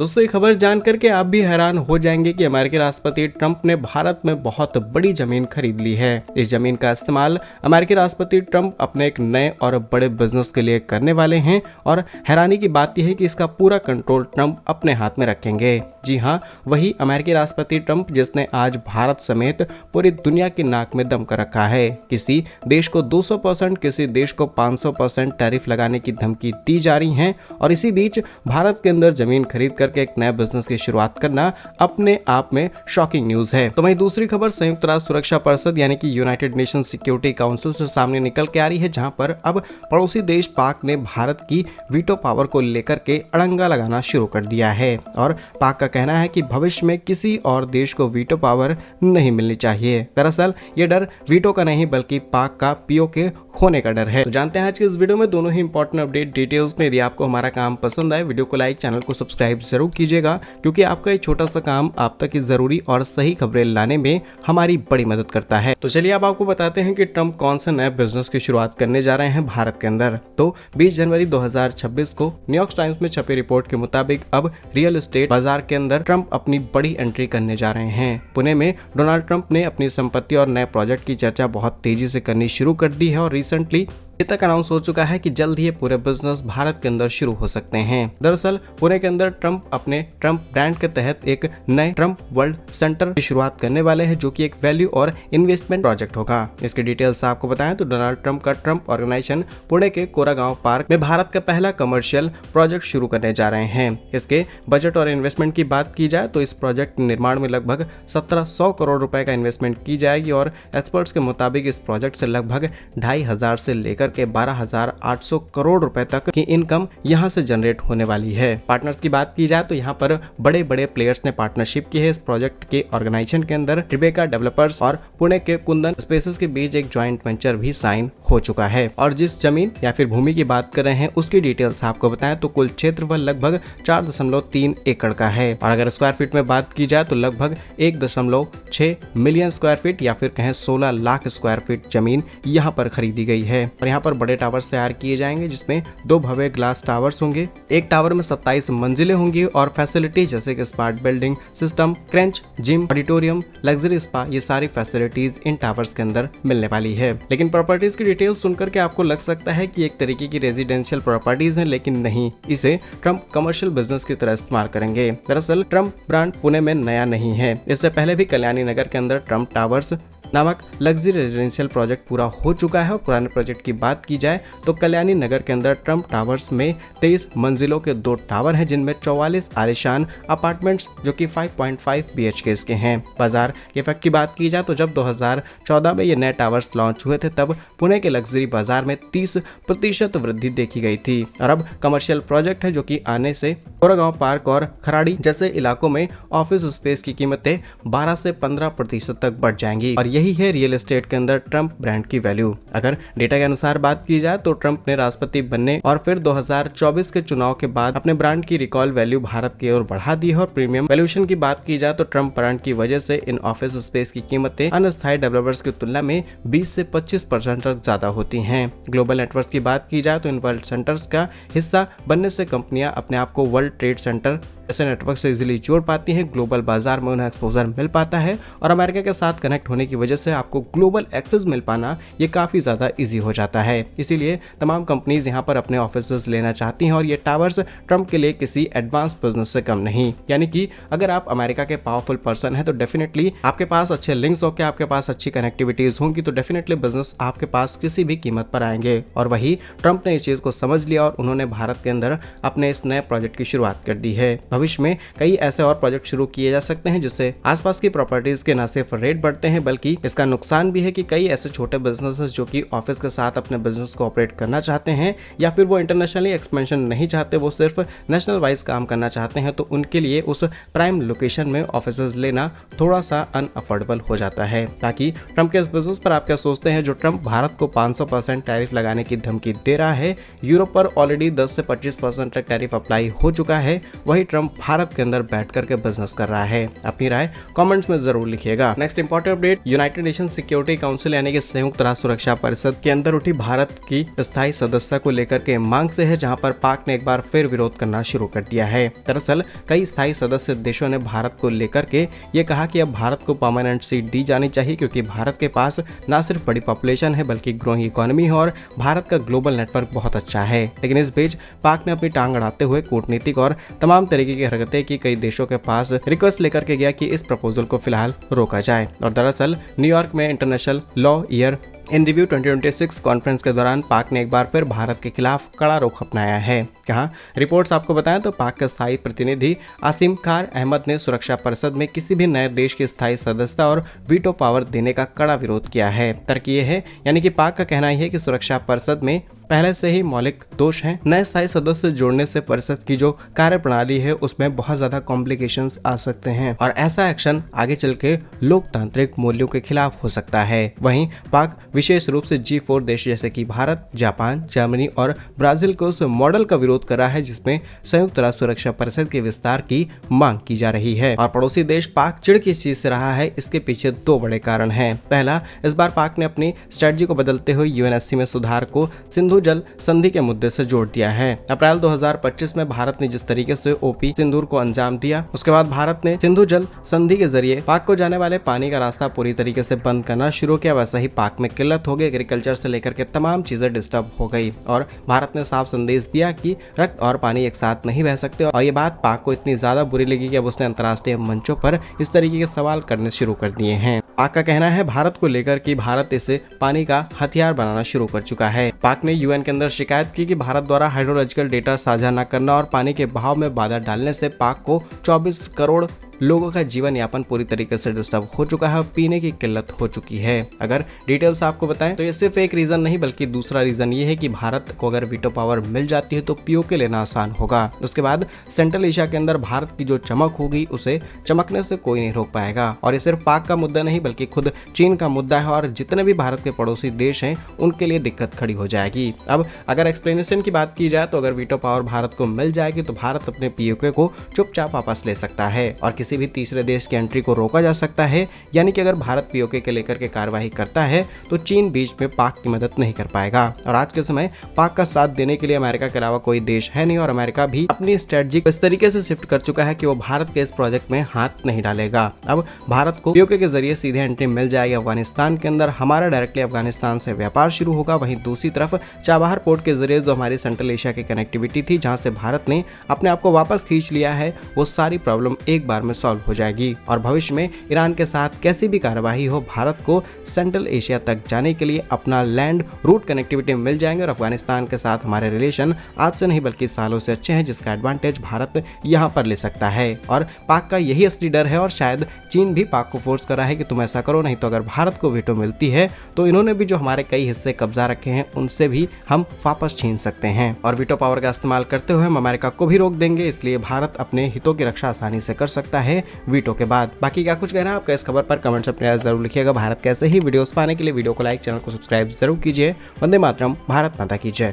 दोस्तों ये खबर जान करके आप भी हैरान हो जाएंगे कि अमेरिकी राष्ट्रपति ट्रंप ने भारत में बहुत बड़ी जमीन खरीद ली है। इस जमीन का इस्तेमाल अमेरिकी राष्ट्रपति ट्रंप अपने एक नए और बड़े बिजनेस के लिए करने वाले हैं और हैरानी की बात यह है कि इसका पूरा कंट्रोल ट्रंप अपने हाथ में रखेंगे। जी हाँ, वही अमेरिकी राष्ट्रपति ट्रंप जिसने आज भारत समेत पूरी दुनिया की नाक में दम कर रखा है। किसी देश को 200%, किसी देश को 500% टैरिफ लगाने की धमकी दी जा रही है और इसी बीच भारत के अंदर जमीन खरीद करके एक नए बिजनेस की शुरुआत करना अपने आप में शॉकिंग न्यूज है। तो वहीं दूसरी खबर संयुक्त राष्ट्र सुरक्षा परिषद यानी कि यूनाइटेड नेशन सिक्योरिटी काउंसिल से सामने निकल के आ रही है, जहां पर अब पड़ोसी देश पाक ने भारत की वीटो पावर को लेकर के अड़ंगा लगाना शुरू कर दिया है और पाक का कहना है कि भविष्य में किसी और देश को वीटो पावर नहीं मिलनी चाहिए। दरअसल ये डर वीटो का नहीं बल्कि पाक का पीओके खोने का डर है। तो जानते हैं आज के इस वीडियो में दोनों ही इंपॉर्टेंट अपडेट डिटेल्स में। यदि आपको हमारा काम पसंद आए, वीडियो को लाइक, चैनल को सब्सक्राइब जरूर कीजिएगा, क्योंकि आपका ये छोटा सा काम आप तक की जरूरी और सही खबरें लाने में हमारी बड़ी मदद करता है। तो चलिए अब आपको बताते हैं कि ट्रंप कौन से नए बिजनेस की शुरुआत करने जा रहे हैं भारत के अंदर। तो 20 जनवरी 2026 को न्यूयॉर्क टाइम्स में छपी रिपोर्ट के मुताबिक अब रियल एस्टेट बाजार के अंदर ट्रंप अपनी बड़ी एंट्री करने जा रहे हैं। पुणे में डोनाल्ड ट्रंप ने अपनी संपत्ति और नए प्रोजेक्ट की चर्चा बहुत तेजी से करनी शुरू कर दी है और रिसेंटली तक अनाउंस हो चुका है कि जल्द ही पूरे बिजनेस भारत के अंदर शुरू हो सकते हैं। दरअसल पुणे के अंदर ट्रंप अपने ट्रंप ब्रांड के तहत एक नए ट्रंप वर्ल्ड सेंटर की शुरुआत करने वाले हैं, जो कि एक वैल्यू और इन्वेस्टमेंट प्रोजेक्ट होगा। इसके डिटेल्स आपको बताएं तो डोनाल्ड ट्रंप का ट्रंप ऑर्गेनाइजेशन पुणे के कोरागांव पार्क में भारत का पहला कमर्शियल प्रोजेक्ट शुरू करने जा रहे हैं। इसके बजट और इन्वेस्टमेंट की बात की जाए तो इस प्रोजेक्ट निर्माण में लगभग 1700 करोड़ रुपए का इन्वेस्टमेंट की जाएगी और एक्सपर्ट्स के मुताबिक इस प्रोजेक्ट से लगभग 2500 से लेकर के 12,800 करोड़ रुपए तक की इनकम यहां से जनरेट होने वाली है। पार्टनर्स की बात की जाए तो यहां पर बड़े बड़े प्लेयर्स ने पार्टनरशिप की है। इस प्रोजेक्ट के ऑर्गेनाइजेशन के अंदर ट्रिबेका डेवलपर्स और पुणे के कुंदन स्पेसेस के बीच एक ज्वाइंट वेंचर भी साइन हो चुका है। और जिस जमीन या फिर भूमि की बात कर रहे हैं उसकी डिटेल्स आपको बताएं तो कुल क्षेत्रफल लगभग 4.3 एकड़ का है और अगर स्क्वायर फीट में बात की जाए तो लगभग 1.6 मिलियन स्क्वायर फीट या फिर कहें 16 लाख स्क्वायर फीट जमीन यहाँ पर खरीदी गई है। और यहाँ पर बड़े टावर्स तैयार किए जाएंगे, जिसमें 2 भव्य ग्लास टावर्स होंगे। एक टावर में 27 मंजिलें होंगी और फैसिलिटीज जैसे कि smart building system, creche, gym, auditorium, luxury spa, ये सारी फैसिलिटीज इन टावर्स के अंदर मिलने वाली है। लेकिन प्रॉपर्टीज की डिटेल्स सुनकर के आपको लग सकता है कि एक तरीके की रेजिडेंशियल प्रॉपर्टीज है, लेकिन नहीं, इसे ट्रंप कमर्शियल बिजनेस की तरह इस्तेमाल करेंगे। दरअसल ट्रंप ब्रांड पुणे में नया नहीं है। इससे पहले भी कल्याणी नगर के अंदर ट्रंप टावर्स नामक लग्जरी रेजिडेंशियल प्रोजेक्ट पूरा हो चुका है। और पुराने प्रोजेक्ट की बात की जाए तो कल्याणी नगर के अंदर ट्रंप टावर्स में 23 मंजिलों के 2 टावर हैं, जिनमें 44 आलीशान अपार्टमेंट्स जो कि 5.5 BHK के हैं। बाजार के इफेक्ट की बात की जाए तो जब 2014 में ये नए टावर्स लॉन्च हुए थे, तब पुणे के लग्जरी बाजार में 30% वृद्धि देखी गई थी। और अब कमर्शियल प्रोजेक्ट है जो कि आने से कोरागांव पार्क और खराड़ी जैसे इलाकों में ऑफिस स्पेस की कीमतें 12 से 15% तक बढ़ जाएंगी। और यही है रियल एस्टेट के अंदर ट्रंप ब्रांड की वैल्यू। अगर डेटा के अनुसार बात की जाए तो ट्रंप ने राष्ट्रपति बनने और फिर 2024 के चुनाव के बाद अपने ब्रांड की रिकॉल वैल्यू भारत की ओर बढ़ा दी है। और प्रीमियम वैल्यूएशन की बात की जाए तो ट्रंप ब्रांड की वजह से इन ऑफिस स्पेस की कीमतें अनस्थायी डेवलपर्स की तुलना में 20 से 25% तक ज्यादा होती हैं। ग्लोबल नेटवर्क की बात की जाए तो इन वर्ल्ड सेंटर्स का हिस्सा बनने से कंपनियां अपने आप को वर्ल्ड ट्रेड सेंटर ऐसे नेटवर्क से इजीली जोड़ पाती हैं। ग्लोबल बाजार में उन्हें एक्सपोजर मिल पाता है और अमेरिका के साथ कनेक्ट होने की वजह से आपको ग्लोबल एक्सेस मिल पाना ये काफी ज्यादा इजी हो जाता है। इसीलिए तमाम कंपनीज यहाँ पर अपने ऑफिसेस लेना चाहती हैं और ये टावर्स ट्रंप के लिए किसी एडवांस बिजनेस से कम नहीं। यानी कि अगर आप अमेरिका के पावरफुल पर्सन है तो डेफिनेटली आपके पास अच्छे लिंक्स होंगे, आपके पास अच्छी कनेक्टिविटीज होंगी, तो डेफिनेटली बिजनेस आपके पास किसी भी कीमत पर आएंगे। और वही ट्रंप ने इस चीज को समझ लिया और उन्होंने भारत के अंदर अपने इस नए प्रोजेक्ट की शुरुआत कर दी है। भविष्य में कई ऐसे और प्रोजेक्ट शुरू किए जा सकते हैं जिससे आसपास की प्रॉपर्टीज के न सिर्फ रेट बढ़ते हैं बल्कि इसका नुकसान भी है कि कई ऐसे छोटे बिजनेसेस जो कि ऑफिस के साथ अपने बिजनेस को ऑपरेट करना चाहते हैं या फिर वो इंटरनेशनली एक्सपेंशन नहीं चाहते, वो सिर्फ नेशनल वाइज काम करना चाहते हैं, तो उनके लिए उस प्राइम लोकेशन में ऑफिस लेना थोड़ा सा अनअफोर्डेबल हो जाता है। ताकि ट्रंप के इस बिजनेस पर आप क्या सोचते हैं जो ट्रंप भारत को 500% टैरिफ लगाने की धमकी दे रहा है? यूरोप पर ऑलरेडी 10 से 25% तक टैरिफ अप्लाई हो चुका है। वही ट्रंप ट्रम्प भारत के अंदर बैठ करके बिजनेस कर रहा है? अपनी राय कमेंट्स में जरूर लिखिएगा। Next important update, United nation security council यानी कि संयुक्त राष्ट्र सुरक्षा परिषद के अंदर उठी भारत की स्थायी सदस्यता को लेकर के मांग से है, जहां पर पाक ने एक बार फिर विरोध करना शुरू कर दिया है। दरअसल कई स्थायी सदस्य देशों ने भारत को लेकर के ये कहा कि अब भारत को परमानेंट सीट दी जानी चाहिए, क्योंकि भारत के पास न सिर्फ बड़ी पॉपुलेशन है बल्कि ग्रोइंग इकोनॉमी है और भारत का ग्लोबल नेटवर्क बहुत अच्छा है। लेकिन इस बीच पाक ने अपनी टांग अड़ाते हुए कूटनीतिक और तमाम तरीके की हरकतें की, कई देशों के पास रिक्वेस्ट लेकर के गया कि इस प्रपोजल को फिलहाल रोका जाए। और दरअसल न्यूयॉर्क में international law year in review 2026 conference के दौरान पाक ने एक बार फिर भारत के खिलाफ कड़ा रुख अपनाया है। कहाँ रिपोर्ट्स आपको बताएं तो पाक के स्थायी प्रतिनिधि आसिम खार अहमद ने सुरक्षा परिषद में किसी भी नए देश की स्थायी सदस्यता और वीटो पावर देने का कड़ा विरोध किया है। तर्क ये है, यानी कि पाक का कहना है कि सुरक्षा परिषद में पहले से ही मौलिक दोष हैं। नए स्थायी सदस्य जोड़ने से परिषद की जो कार्य प्रणाली है उसमें बहुत ज्यादा कॉम्प्लिकेशंस आ सकते हैं और ऐसा एक्शन आगे चल के लोकतांत्रिक मूल्यों के खिलाफ हो सकता है। वहीं पाक विशेष रूप से G4 देश जैसे कि भारत, जापान, जर्मनी और ब्राजील को उस मॉडल का विरोध कर रहा है जिसमें संयुक्त राष्ट्र सुरक्षा परिषद के विस्तार की मांग की जा रही है। और पड़ोसी देश पाक चिढ़ किस चीज से रहा है, इसके पीछे दो बड़े कारण हैं। पहला, इस बार पाक ने अपनी स्ट्रेटजी को बदलते हुए UNSC में सुधार को सिंधु जल संधि के मुद्दे से जोड़ दिया है। अप्रैल 2025 में भारत ने जिस तरीके से ओपी सिंदूर को अंजाम दिया, उसके बाद भारत ने सिंधु जल संधि के जरिए पाक को जाने वाले पानी का रास्ता पूरी तरीके से बंद करना शुरू किया। वैसा ही पाक में किल्लत हो गई, एग्रीकल्चर से लेकर के तमाम चीजें डिस्टर्ब हो गई और भारत ने साफ संदेश दिया कि रक्त और पानी एक साथ नहीं बह सकते। और ये बात पाक को इतनी ज्यादा बुरी लगी कि अब उसने अंतर्राष्ट्रीय मंचों पर इस तरीके के सवाल करने शुरू कर दिए हैं। पाक का कहना है भारत को लेकर कि भारत इसे पानी का हथियार बनाना शुरू कर चुका है। पाक ने UN के अंदर शिकायत की कि भारत द्वारा हाइड्रोलॉजिकल डेटा साझा न करना और पानी के बहाव में बाधा डालने से पाक को 24 करोड़ लोगों का जीवन यापन पूरी तरीके से डिस्टर्ब हो चुका है, पीने की किल्लत हो चुकी है। अगर डिटेल्स आपको बताएं तो ये सिर्फ एक रीजन नहीं बल्कि दूसरा रीजन ये है कि भारत को अगर वीटो पावर मिल जाती है तो POK लेना आसान होगा। उसके बाद सेंट्रल एशिया के अंदर भारत की जो चमक होगी उसे चमकने से कोई नहीं रोक पाएगा। और ये सिर्फ पाक का मुद्दा नहीं बल्कि खुद चीन का मुद्दा है और जितने भी भारत के पड़ोसी देश हैं उनके लिए दिक्कत खड़ी हो जाएगी। अब अगर एक्सप्लेनेशन की बात की जाए तो अगर वीटो पावर भारत को मिल जाएगी तो भारत अपने POK को चुपचाप वापस ले सकता है और किसी भी तीसरे देश की एंट्री को रोका जा सकता है। यानी कि अगर भारत POK के लेकर के कार्रवाई करता है तो चीन बीच में पाक की मदद नहीं कर पाएगा। और आज के समय पाक का साथ देने के लिए अमेरिका के अलावा कोई देश है नहीं और अमेरिका भी अपनी स्ट्रेटजी इस तरीके से शिफ्ट कर चुका है कि वो भारत के इस प्रोजेक्ट में हाथ नहीं डालेगा। अब भारत को POK के जरिए सीधे एंट्री मिल जाएगी अफगानिस्तान के अंदर, हमारा डायरेक्टली अफगानिस्तान से व्यापार शुरू होगा। वहीं दूसरी तरफ चाबहार पोर्ट के जरिए जो हमारी सेंट्रल एशिया की कनेक्टिविटी थी, जहां से भारत ने अपने आप को वापस खींच लिया है, वो सारी प्रॉब्लम एक बार में सॉल्व हो जाएगी। और भविष्य में ईरान के साथ कैसी भी कार्यवाही हो, भारत को सेंट्रल एशिया तक जाने के लिए अपना लैंड रूट कनेक्टिविटी मिल जाएंगे और अफगानिस्तान के साथ हमारे रिलेशन आज से नहीं बल्कि सालों से अच्छे हैं, जिसका एडवांटेज भारत यहां पर ले सकता है। और पाक का यही असली डर है और शायद चीन भी पाक को फोर्स कर रहा है कि तुम ऐसा करो, नहीं तो अगर भारत को वीटो मिलती है तो इन्होंने भी जो हमारे कई हिस्से कब्जा रखे हैं उनसे भी हम वापस छीन सकते हैं। और वीटो पावर का इस्तेमाल करते हुए हम अमेरिका को भी रोक देंगे, इसलिए भारत अपने हितों की रक्षा आसानी से कर सकता है वीटो के बाद। बाकी क्या कुछ कहना है आपका इस खबर पर कमेंट्स में अपनी राय जरूर लिखिएगा। भारत कैसे ही वीडियोस पाने के लिए वीडियो को लाइक, चैनल को सब्सक्राइब जरूर कीजिए। वंदे मातरम, भारत माता की जय।